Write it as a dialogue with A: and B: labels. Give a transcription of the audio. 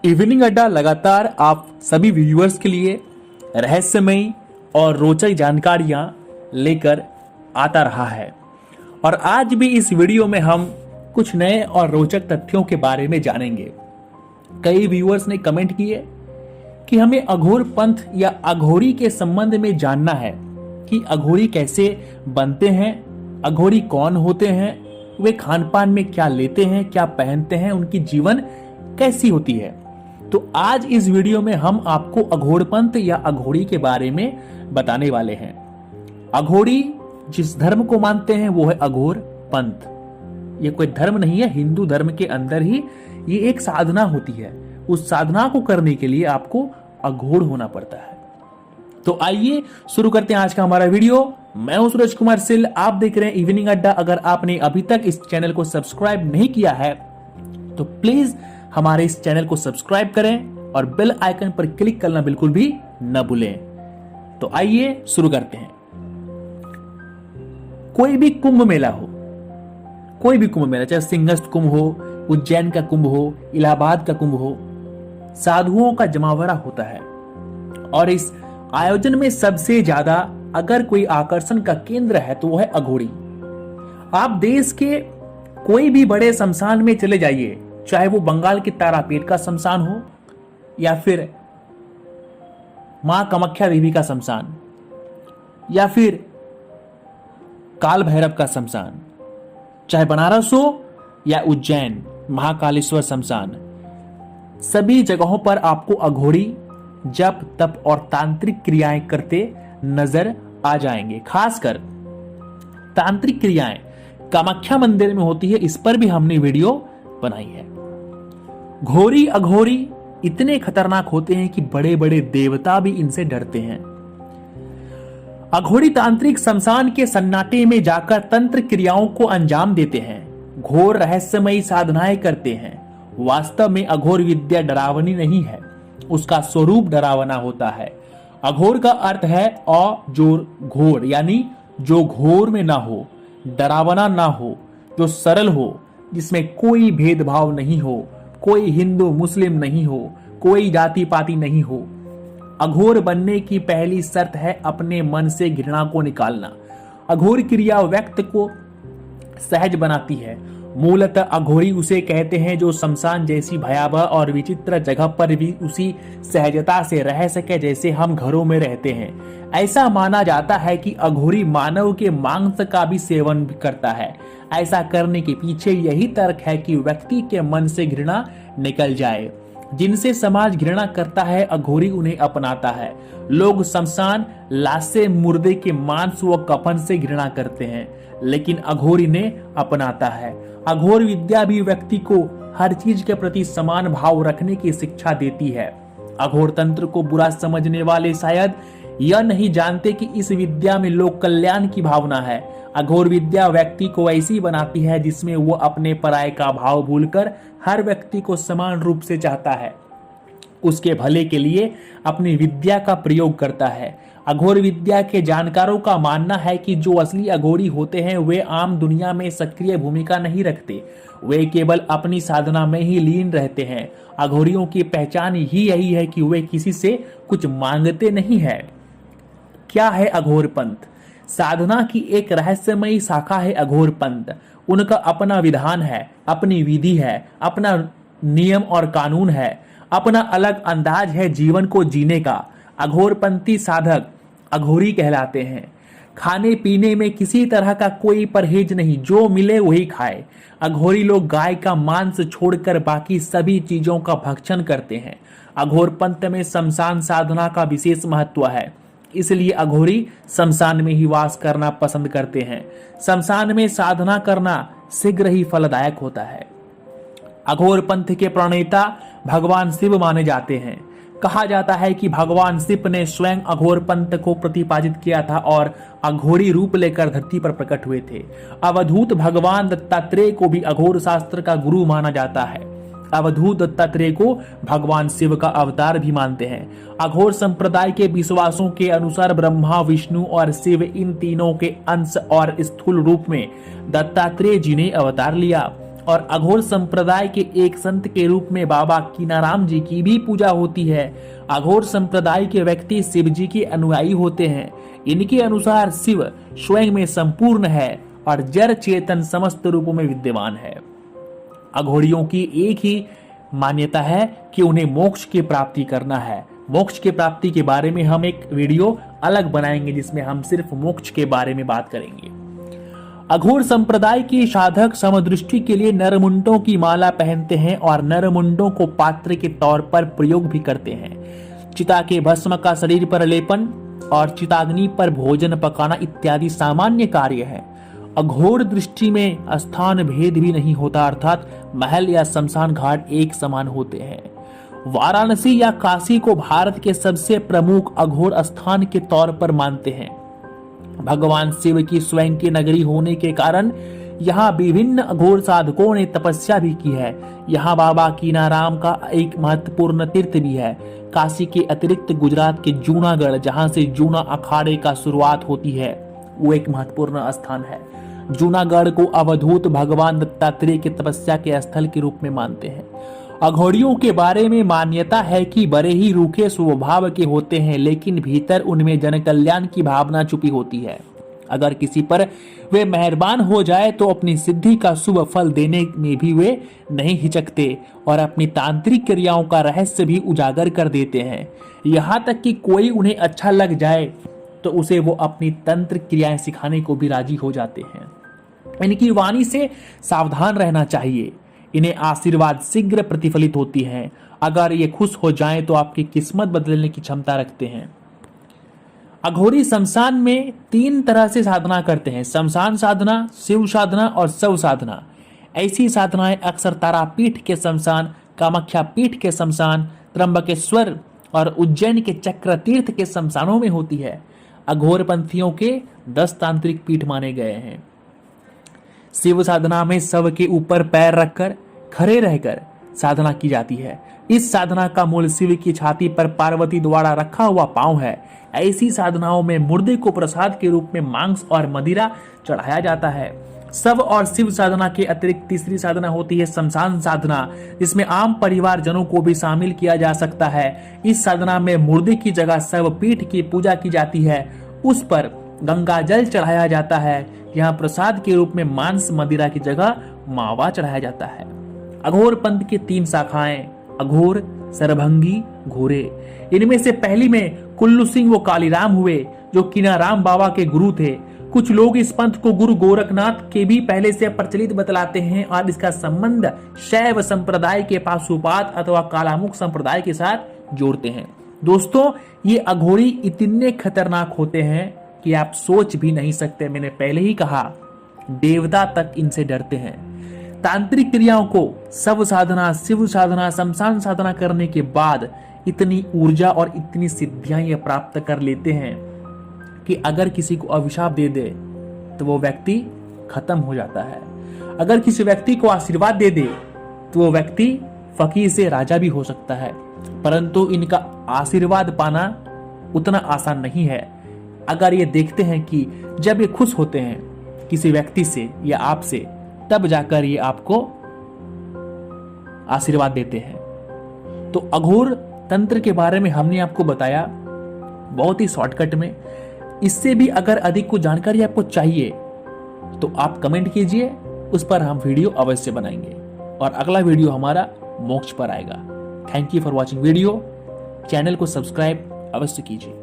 A: Evening अड्डा लगातार आप सभी व्यूअर्स के लिए रहस्यमयी और रोचक जानकारियां लेकर आता रहा है। और आज भी इस वीडियो में हम कुछ नए और रोचक तथ्यों के बारे में जानेंगे। कई व्यूअर्स ने कमेंट किए कि हमें अघोर पंथ या अघोरी के संबंध में जानना है कि अघोरी कैसे बनते हैं, अघोरी कौन होते हैं, वे खान पान में क्या लेते हैं, क्या पहनते हैं, उनकी जीवन कैसी होती है। तो आज इस वीडियो में हम आपको अघोर पंथ या अघोरी के बारे में बताने वाले हैं। अघोरी जिस धर्म को मानते हैं वो है अघोर पंथ। ये कोई धर्म नहीं है, हिंदू धर्म के अंदर ही ये एक साधना होती है। उस साधना को करने के लिए आपको अघोर होना पड़ता है। तो आइए शुरू करते हैं आज का हमारा वीडियो। मैं हूं सूरज कुमार सिल, आप देख रहे हैं इवनिंग अड्डा। अगर आपने अभी तक इस चैनल को सब्सक्राइब नहीं किया है तो प्लीज हमारे इस चैनल को सब्सक्राइब करें और बेल आइकन पर क्लिक करना बिल्कुल भी न भूलें। तो आइए शुरू करते हैं। कोई भी कुंभ मेला हो, कोई भी कुंभ मेला, चाहे सिंहस्थ कुंभ हो, उज्जैन का कुंभ हो, इलाहाबाद का कुंभ हो, साधुओं का जमावड़ा होता है। और इस आयोजन में सबसे ज्यादा अगर कोई आकर्षण का केंद्र है तो वो है अघोरी। आप देश के कोई भी बड़े शमशान में चले जाइए, चाहे वो बंगाल की तारापीठ का शमशान हो या फिर मां कामाख्या देवी का शमशान या फिर काल भैरव का शमशान, चाहे बनारस हो या उज्जैन महाकालेश्वर शमशान, सभी जगहों पर आपको अघोरी जप तप और तांत्रिक क्रियाएं करते नजर आ जाएंगे। खासकर तांत्रिक क्रियाएं कामाख्या मंदिर में होती है, इस पर भी हमने वीडियो बनाई है। घोरी अघोरी इतने खतरनाक होते हैं कि बड़े बड़े देवता भी इनसे डरते हैं। अघोरी तांत्रिक शमशान के सन्नाटे में जाकर तंत्र क्रियाओं को अंजाम देते हैं, घोर रहस्यमयी साधनाएं करते हैं। वास्तव में अघोर विद्या डरावनी नहीं है, उसका स्वरूप डरावना होता है। अघोर का अर्थ है अजोर घोर, यानी जो घोर में ना हो, डरावना ना हो, जो सरल हो, जिसमें कोई भेदभाव नहीं हो, कोई हिंदू मुस्लिम नहीं हो, कोई जाति पाति नहीं हो। अघोर बनने की पहली शर्त है अपने मन से घृणा को निकालना। अघोर क्रिया व्यक्ति को सहज बनाती है। मूलतः अघोरी उसे कहते हैं जो शमशान जैसी भयावह और विचित्र जगह पर भी उसी सहजता से रह सके जैसे हम घरों में रहते हैं। ऐसा माना जाता है कि अघोरी मानव के मांस का भी सेवन करता है। ऐसा करने के पीछे यही तर्क है कि व्यक्ति के मन से घृणा निकल जाए। जिनसे समाज घृणा करता है अघोरी उन्हें अपनाता है। लोग शमशान, लाशें, मुर्दे के मांस व कफन से घृणा करते हैं, लेकिन अघोरी ने अपनाता है। अघोर विद्या भी व्यक्ति को हर चीज के प्रति समान भाव रखने की शिक्षा देती है। अघोर तंत्र को बुरा समझने वाले शायद यह नहीं जानते कि इस विद्या में लोक कल्याण की भावना है। अघोर विद्या व्यक्ति को ऐसी बनाती है जिसमें वो अपने पराये का भाव भूलकर हर व्यक्ति को समान रूप से चाहता है, उसके भले के लिए अपनी विद्या का प्रयोग करता है। अघोर विद्या के जानकारों का मानना है कि जो असली अघोरी होते हैं वे आम दुनिया में सक्रिय भूमिका नहीं रखते, वे केवल अपनी साधना में ही लीन रहते हैं। अघोरियों की पहचान ही यही है कि वे किसी से कुछ मांगते नहीं है। क्या है अघोर पंथ? साधना की एक रहस्यमयी शाखा है अघोर पंथ। उनका अपना विधान है, अपनी विधि है, अपना नियम और कानून है, अपना अलग अंदाज है जीवन को जीने का। अघोरपंथी साधक अघोरी कहलाते हैं। खाने पीने में किसी तरह का कोई परहेज नहीं, जो मिले वही खाए। अघोरी लोग गाय का मांस छोड़कर बाकी सभी चीजों का भक्षण करते हैं। अघोर पंथ में शमशान साधना का विशेष महत्व है, इसलिए अघोरी शमशान में ही वास करना पसंद करते हैं। शमशान में साधना करना शीघ्र ही फलदायक होता है। अघोर पंथ के प्रणेता भगवान शिव माने जाते हैं। कहा जाता है कि भगवान शिव ने स्वयं अघोर पंथ को प्रतिपादित किया था और अघोरी रूप लेकर धरती पर प्रकट हुए थे। अवधूत भगवान दत्तात्रेय को भी अघोर शास्त्र का गुरु माना जाता है। अवधूत दत्तात्रेय को भगवान शिव का अवतार भी मानते हैं। अघोर संप्रदाय के विश्वासों के अनुसार ब्रह्मा, विष्णु और शिव इन तीनों के अंश और स्थूल रूप में दत्तात्रेय जी ने अवतार लिया। और अघोर संप्रदाय के एक संत के रूप में बाबा कीनाराम जी की भी पूजा होती है। अघोर संप्रदाय के व्यक्ति शिव जी के अनुयायी होते हैं। इनके अनुसार शिव स्वयं में संपूर्ण है और जड़ चेतन समस्त रूपों में विद्यमान है। अघोरियों की एक ही मान्यता है कि उन्हें मोक्ष की प्राप्ति करना है। मोक्ष की प्राप्ति के बारे में हम एक वीडियो अलग बनाएंगे जिसमें हम सिर्फ मोक्ष के बारे में बात करेंगे। अघोर संप्रदाय के साधक समदृष्टि के लिए नरमुंडों की माला पहनते हैं और नरमुंडों को पात्र के तौर पर प्रयोग भी करते हैं। चिता के भस्म का शरीर पर लेपन और चिताग्नि पर भोजन पकाना इत्यादि सामान्य कार्य है। अघोर दृष्टि में स्थान भेद भी नहीं होता, अर्थात महल या शमशान घाट एक समान होते हैं। वाराणसी या काशी को भारत के सबसे प्रमुख अघोर स्थान के तौर पर मानते हैं। भगवान शिव की स्वयं की नगरी होने के कारण यहाँ विभिन्न अघोर साधकों ने तपस्या भी की है। यहाँ बाबा कीनाराम का एक महत्वपूर्ण तीर्थ भी है। काशी के अतिरिक्त गुजरात के जूनागढ़, जहाँ से जूना अखाड़े का शुरुआत होती है, वो एक महत्वपूर्ण स्थान है। जूनागढ़ को अवधूत भगवान दत्तात्रेय की तपस्या के स्थल के रूप में मानते हैं। अघोरियों के बारे में मान्यता है कि बड़े ही रूखे स्वभाव के होते हैं, लेकिन भीतर उनमें जन कल्याण की भावना छुपी होती है। अगर किसी पर वे मेहरबान हो जाए तो अपनी सिद्धि का शुभ फल देने में भी वे नहीं हिचकते और अपनी तांत्रिक क्रियाओं का रहस्य भी उजागर कर देते हैं। यहाँ तक कि कोई उन्हें अच्छा लग जाए तो उसे वो अपनी तंत्र क्रियाएं सिखाने को भी राजी हो जाते हैं। इनकी वाणी से सावधान रहना चाहिए। इन्हें आशीर्वाद शीघ्र प्रतिफलित होती है। अगर ये खुश हो जाएं तो आपकी किस्मत बदलने की क्षमता रखते हैं। अघोरी शमशान में 3 तरह से साधना करते हैं: शमशान साधना, शिव साधना और शव साधना। ऐसी साधनाएं अक्सर तारापीठ के शमशान, कामाख्या पीठ के शमशान, त्र्यंबकेश्वर और उज्जैन के चक्र तीर्थ के शमशानों में होती है। अघोर पंथियों के 10 तांत्रिक पीठ माने गए हैं। शिव साधना में शव के ऊपर पैर रखकर खड़े रहकर साधना की जाती है। इस साधना का मूल शिव की छाती पर पार्वती द्वारा रखा हुआ पांव है। ऐसी साधनाओं में मुर्दे को प्रसाद के रूप में मांस और मदिरा चढ़ाया जाता है। शव और शिव साधना के अतिरिक्त तीसरी साधना होती है शमशान साधना, जिसमें आम परिवारजनों को भी शामिल किया जा सकता है। इस साधना में मुर्दे की जगह शव पीठ की पूजा की जाती है, उस पर गंगा जल चढ़ाया जाता है। यहाँ प्रसाद के रूप में मांस मदिरा की जगह मावा चढ़ाया जाता है। अघोर पंथ की 3 शाखाएं: अघोर, सरभंगी, घोरे। इनमें से पहली में कुल्लू सिंह व कालीराम हुए, जो कीनाराम बाबा के गुरु थे। कुछ लोग इस पंथ को गुरु गोरखनाथ के भी पहले से प्रचलित बतलाते हैं और इसका संबंध शैव संप्रदाय के पाशुपात अथवा कालामुख संप्रदाय के साथ जोड़ते हैं। दोस्तों, ये अघोरी इतने खतरनाक होते हैं कि आप सोच भी नहीं सकते। मैंने पहले ही कहा, देवता तक इनसे डरते हैं। तांत्रिक क्रियाओं को शव साधना, शिव साधना, शमशान साधना करने के बाद इतनी ऊर्जा और इतनी सिद्धियां ये प्राप्त कर लेते हैं कि अगर किसी को अभिशाप दे दे तो वो व्यक्ति खत्म हो जाता है। अगर किसी व्यक्ति को आशीर्वाद दे दे तो वो व्यक्ति फकीर से राजा भी हो सकता है। परंतु इनका आशीर्वाद पाना उतना आसान नहीं है। अगर ये देखते हैं कि जब ये खुश होते हैं किसी व्यक्ति से या आपसे, तब जाकर ये आपको आशीर्वाद देते हैं। तो अघोर तंत्र के बारे में हमने आपको बताया बहुत ही शॉर्टकट में। इससे भी अगर अधिक कुछ जानकारी आपको चाहिए तो आप कमेंट कीजिए, उस पर हम वीडियो अवश्य बनाएंगे और अगला वीडियो हमारा मोक्ष पर आएगा। Thank you for watching video. Channel को सब्सक्राइब अवश्य कीजिए।